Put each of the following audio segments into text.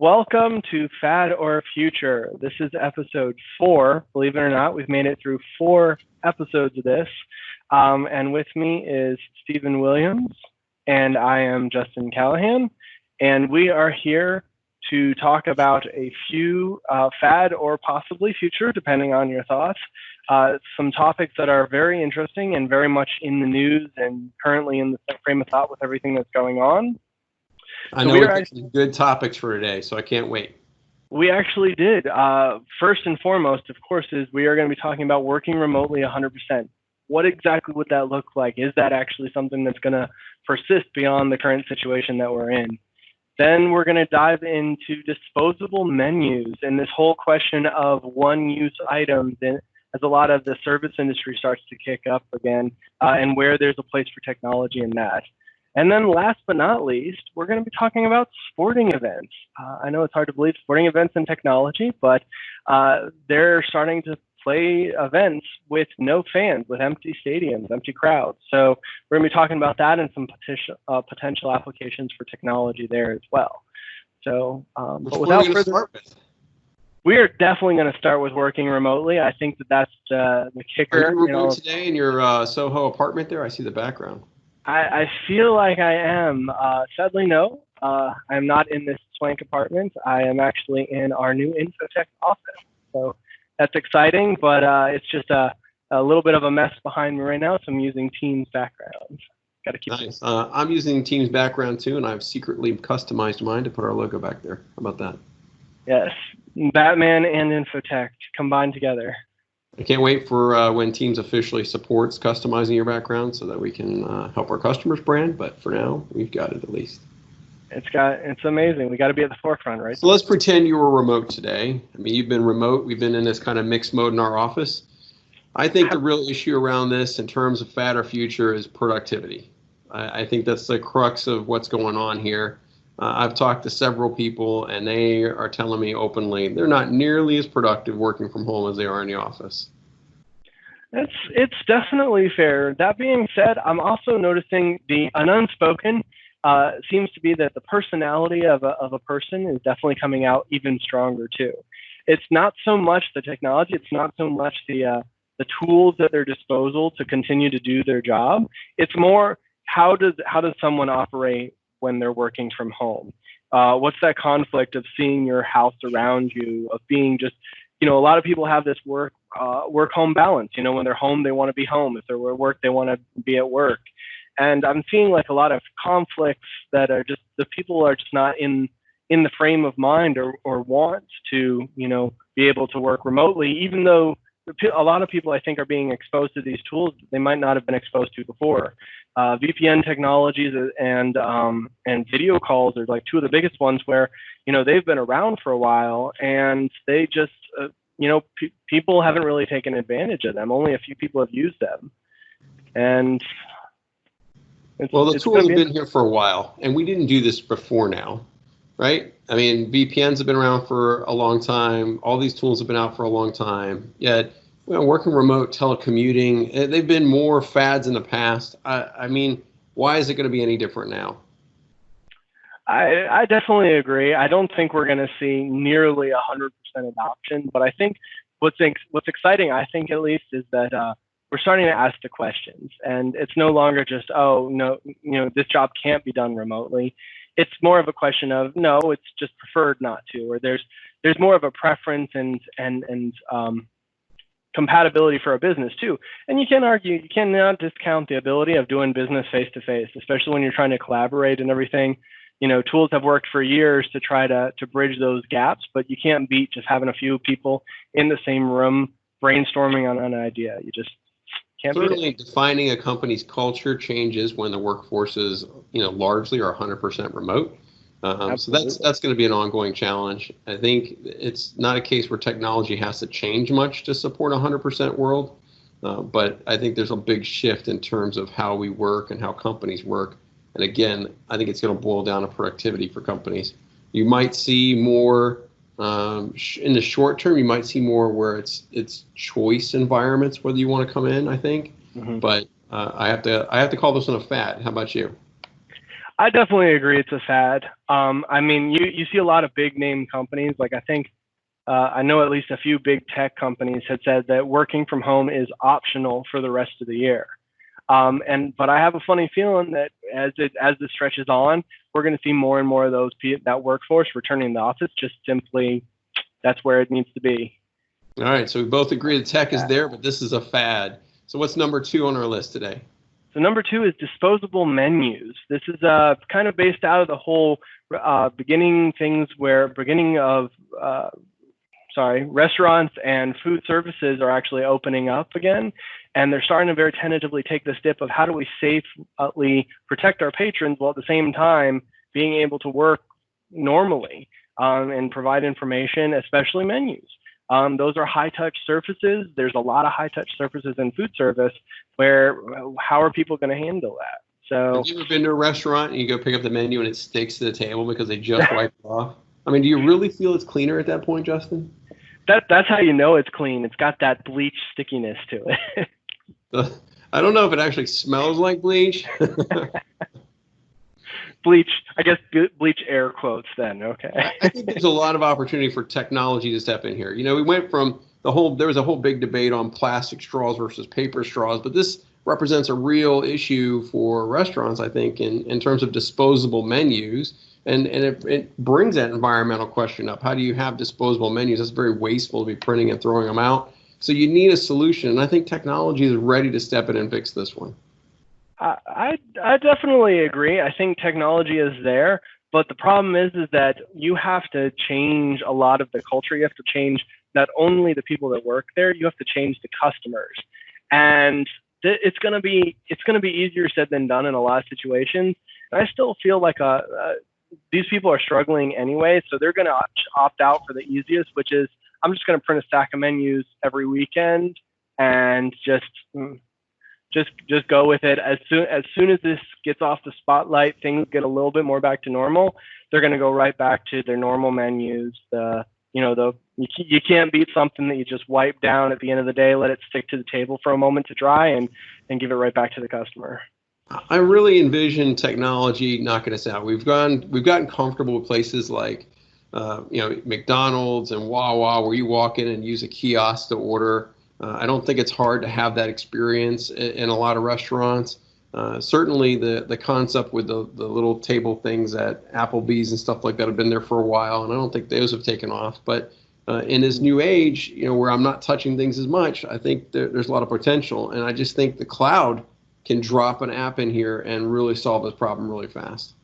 Welcome to Fad or Future. This is episode 4. Believe it or not, we've made it through 4 episodes of this. And with me is Stephen Williams, and I am Justin Callahan. And we are here to talk about a few fad or possibly future, depending on your thoughts. Some topics that are very interesting and very much in the news and currently in the frame of thought with everything that's going on. I know we picked some good topics for today, so I can't wait. We actually did. First and foremost, of course, is we are going to be talking about working remotely 100%. What exactly would that look like? Is that actually something that's going to persist beyond the current situation that we're in? Then we're going to dive into disposable menus and this whole question of one-use items, and as a lot of the service industry starts to kick up again, and where there's a place for technology in that. And then last but not least, we're going to be talking about sporting events. I know it's hard to believe sporting events and technology, but they're starting to play events with no fans, with empty stadiums, empty crowds. So we're going to be talking about that and some potential applications for technology there as well. So but without further ado, we are definitely going to start with working remotely. I think that's the kicker. Are you remote today in your Soho apartment there? I see the background. I feel like I am. Sadly, no. I'm not in this swank apartment. I am actually in our new Infotech office. So that's exciting, but it's just a little bit of a mess behind me right now, so I'm using Teams background. Got to keep nice. I'm using Teams background too, and I've secretly customized mine to put our logo back there. How about that? Yes. Batman and Infotech combined together. I can't wait for when Teams officially supports customizing your background so that we can help our customers brand. But for now, we've got it at least. It's amazing. We got to be at the forefront, right? So let's pretend you were remote today. I mean, you've been remote. We've been in this kind of mixed mode in our office. I think the real issue around this in terms of fad or future is productivity. I think that's the crux of what's going on here. I've talked to several people, and they are telling me openly they're not nearly as productive working from home as they are in the office. It's definitely fair. That being said, I'm also noticing an unspoken seems to be that the personality of a person is definitely coming out even stronger too. It's not so much the technology. It's not so much the tools at their disposal to continue to do their job. It's more how does someone operate when they're working from home? What's that conflict of seeing your house around you, of being just, a lot of people have this work-home balance. When they're home, they want to be home. If they're at work, they want to be at work. And I'm seeing like a lot of conflicts that are just, the people are just not in the frame of mind or want to, be able to work remotely, even though a lot of people, I think, are being exposed to these tools that they might not have been exposed to before. VPN technologies and video calls are like two of the biggest ones where, they've been around for a while, and they just, people haven't really taken advantage of them. Only a few people have used them. And the tools have been here for a while, and we didn't do this before now, right? I mean, VPNs have been around for a long time. All these tools have been out for a long time. Yet, working remote, telecommuting, they've been more fads in the past. I mean, why is it going to be any different now? I definitely agree. I don't think we're going to see nearly 100% adoption, but I think what's exciting, I think at least, is that we're starting to ask the questions, and it's no longer just, oh, no, this job can't be done remotely. It's more of a question of, no, it's just preferred not to, or there's more of a preference and compatibility for a business too. And you cannot discount the ability of doing business face to face, especially when you're trying to collaborate and everything. Tools have worked for years to try to bridge those gaps, but you can't beat just having a few people in the same room brainstorming on an idea. You just can't beat it. Certainly, defining a company's culture changes when the workforce is, largely or 100% remote. So that's going to be an ongoing challenge. I think it's not a case where technology has to change much to support a 100% world, but I think there's a big shift in terms of how we work and how companies work. And again, I think it's going to boil down to productivity for companies. You might see more in the short term. You might see more where it's choice environments whether you want to come in. I think, but I have to call this one a fad. How about you? I definitely agree it's a fad. I mean, you see a lot of big name companies. Like I think I know at least a few big tech companies had said that working from home is optional for the rest of the year. But I have a funny feeling that as this stretches on, we're going to see more and more of that workforce returning to the office. Just simply, that's where it needs to be. All right, so we both agree the tech is there, but this is a fad. So what's number 2 on our list today? So number 2 is disposable menus. This is kind of based out of the whole beginning of restaurants and food services are actually opening up again, and they're starting to very tentatively take the step of how do we safely protect our patrons while at the same time being able to work normally and provide information, especially menus. Those are high-touch surfaces. There's a lot of high-touch surfaces in food service where how are people going to handle that? So, have you ever been to a restaurant and you go pick up the menu and it sticks to the table because they just wiped it off? I mean, do you really feel it's cleaner at that point, Justin? That's how you know it's clean. It's got that bleach stickiness to it. I don't know if it actually smells like bleach. Bleach, I guess bleach air quotes then, okay. I think there's a lot of opportunity for technology to step in here. You know, we went from there was a whole big debate on plastic straws versus paper straws, but this represents a real issue for restaurants, I think, in terms of disposable menus. And it brings that environmental question up. How do you have disposable menus? That's very wasteful to be printing and throwing them out. So you need a solution. And I think technology is ready to step in and fix this one. I definitely agree. I think technology is there, but the problem is that you have to change a lot of the culture. You have to change not only the people that work there, you have to change the customers. And it's going to be easier said than done in a lot of situations. And I still feel like these people are struggling anyway, so they're going to opt out for the easiest, which is I'm just going to print a stack of menus every weekend and just go with it. As soon as this gets off the spotlight, things get a little bit more back to normal. They're going to go right back to their normal menus. You can't beat something that you just wipe down at the end of the day, let it stick to the table for a moment to dry, and give it right back to the customer. I really envision technology knocking us out. We've gotten comfortable with places like McDonald's and Wawa, where you walk in and use a kiosk to order. I don't think it's hard to have that experience in a lot of restaurants. Certainly the concept with the little table things at Applebee's and stuff like that have been there for a while, and I don't think those have taken off. But in this new age, where I'm not touching things as much, I think there's a lot of potential, and I just think the cloud can drop an app in here and really solve this problem really fast.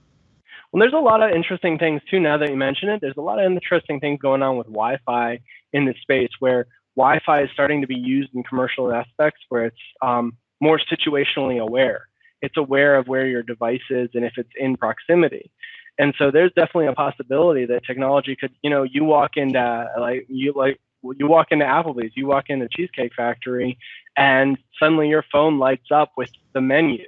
Well, there's a lot of interesting things too. Now that you mention it, there's a lot of interesting things going on with Wi-Fi in this space, where Wi-Fi is starting to be used in commercial aspects where it's more situationally aware. It's aware of where your device is and if it's in proximity. And so there's definitely a possibility that technology could, you walk into Applebee's, you walk into Cheesecake Factory, and suddenly your phone lights up with the menu.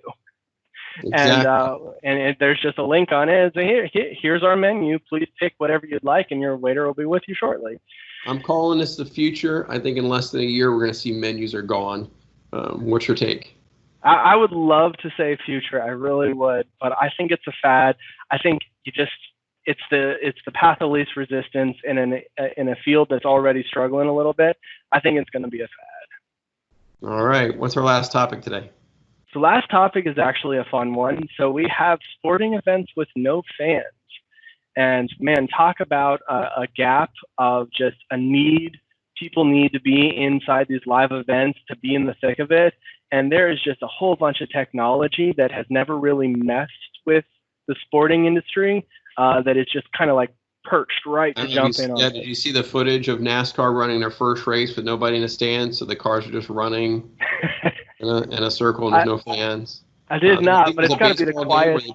Exactly. And there's just a link on it. Here's our menu. Please pick whatever you'd like, and your waiter will be with you shortly. I'm calling this the future. I think in less than a year, we're going to see menus are gone. What's your take? I would love to say future. I really would, but I think it's a fad. I think it's the path of least resistance in a field that's already struggling a little bit. I think it's going to be a fad. All right. What's our last topic today? So last topic is actually a fun one. So we have sporting events with no fans. And man, talk about a gap of just a need. People need to be inside these live events to be in the thick of it. And there is just a whole bunch of technology that has never really messed with the sporting industry that is just kind of like perched right to jump in on. Yeah, did you see the footage of NASCAR running their first race with nobody in the stands? So the cars are just running in a circle and there's no fans. I did not, but it's got to be the quietest.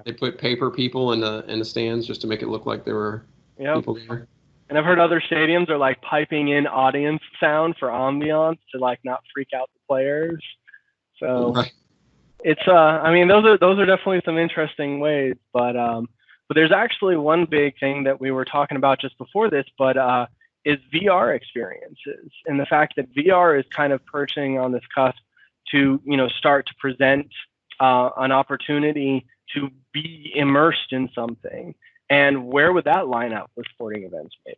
They put paper people in the stands just to make it look like there were people there. And I've heard other stadiums are like piping in audience sound for ambiance to like not freak out the players. So it's I mean those are definitely some interesting ways, but there's actually one big thing that we were talking about just before this, but is VR experiences, and the fact that VR is kind of perching on this cusp to start to present an opportunity to be immersed in something. And where would that line up with sporting events, maybe?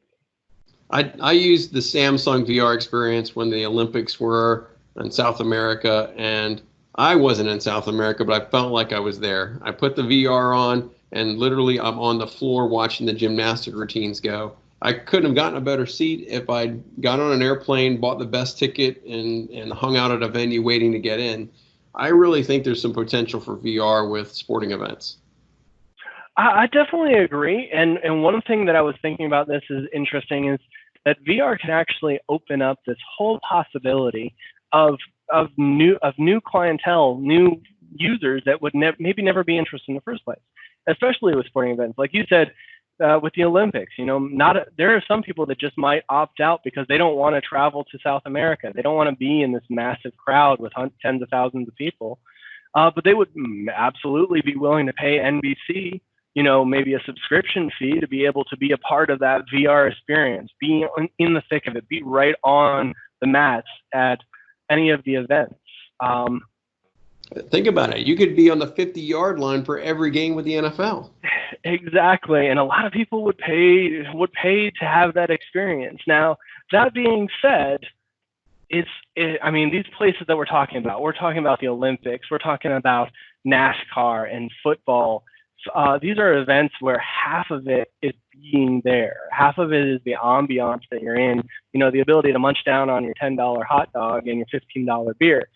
I used the Samsung VR experience when the Olympics were in South America, and I wasn't in South America, but I felt like I was there. I put the VR on, and literally I'm on the floor watching the gymnastic routines go. I couldn't have gotten a better seat if I'd got on an airplane, bought the best ticket, and hung out at a venue waiting to get in. I really think there's some potential for VR with sporting events. I definitely agree. And one thing that I was thinking about this is interesting is that VR can actually open up this whole possibility of new clientele, new users that would maybe never be interested in the first place, especially with sporting events. Like you said, with the Olympics, there are some people that just might opt out because they don't want to travel to South America. They don't want to be in this massive crowd with tens of thousands of people. But they would absolutely be willing to pay NBC, maybe a subscription fee to be able to be a part of that VR experience, be in the thick of it, be right on the mats at any of the events. Think about it. You could be on the 50-yard line for every game with the NFL. Exactly. And a lot of people would pay to have that experience. Now, that being said, these places that we're talking about the Olympics, we're talking about NASCAR and football. These are events where half of it is being there. Half of it is the ambiance that you're in, the ability to munch down on your $10 hot dog and your $15 beer.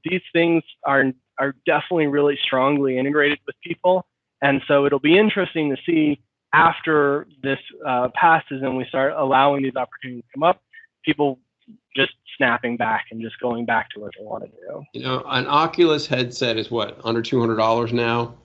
These things are definitely really strongly integrated with people. And so it'll be interesting to see after this passes and we start allowing these opportunities to come up, people just snapping back and just going back to what they want to do. An Oculus headset is what, under $200 now?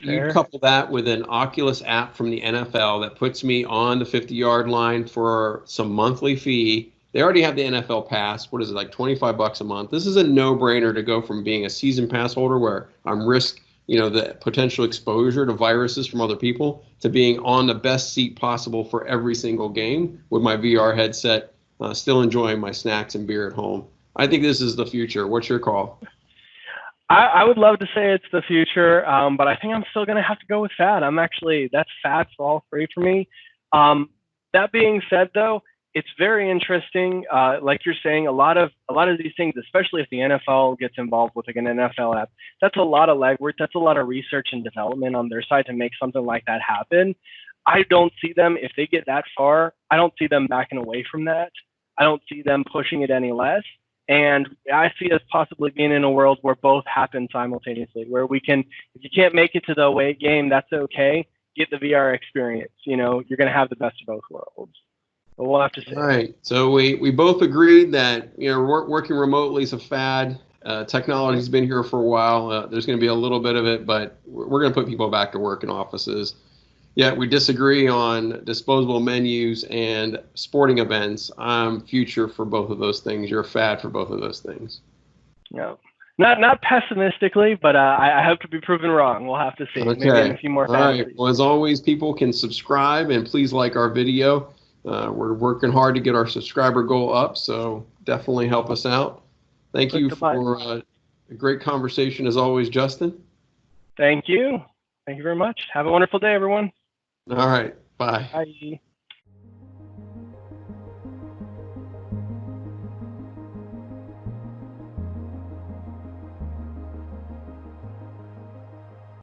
Fair. You couple that with an Oculus app from the NFL that puts me on the 50-yard line for some monthly fee. They already have the NFL pass. What is it, like $25 a month? This is a no-brainer to go from being a season pass holder where I'm risk, the potential exposure to viruses from other people, to being on the best seat possible for every single game with my VR headset, still enjoying my snacks and beer at home. I think this is the future. What's your call? I would love to say it's the future, but I think I'm still going to have to go with FAD. That's FAD for all free for me. That being said, though, it's very interesting. Like you're saying, a lot of these things, especially if the NFL gets involved with an NFL app, that's a lot of legwork. That's a lot of research and development on their side to make something like that happen. I don't see them, if they get that far, I don't see them backing away from that. I don't see them pushing it any less. And I see us possibly being in a world where both happen simultaneously, where we can, if you can't make it to the away game, that's okay. Get the VR experience. You're going to have the best of both worlds. But we'll have to see. All right. So we both agreed that, working remotely is a fad. Technology's been here for a while. There's going to be a little bit of it, but we're going to put people back to work in offices. Yet we disagree on disposable menus and sporting events. I'm future for both of those things. You're fad for both of those things. No, not pessimistically, but I hope to be proven wrong. We'll have to see. Okay. Maybe in a few more All right. Well, as always, people can subscribe and please like our video. We're working hard to get our subscriber goal up, so definitely help us out. Thank you for a great conversation as always, Justin. Thank you. Thank you very much. Have a wonderful day, everyone. All right. Bye. Bye.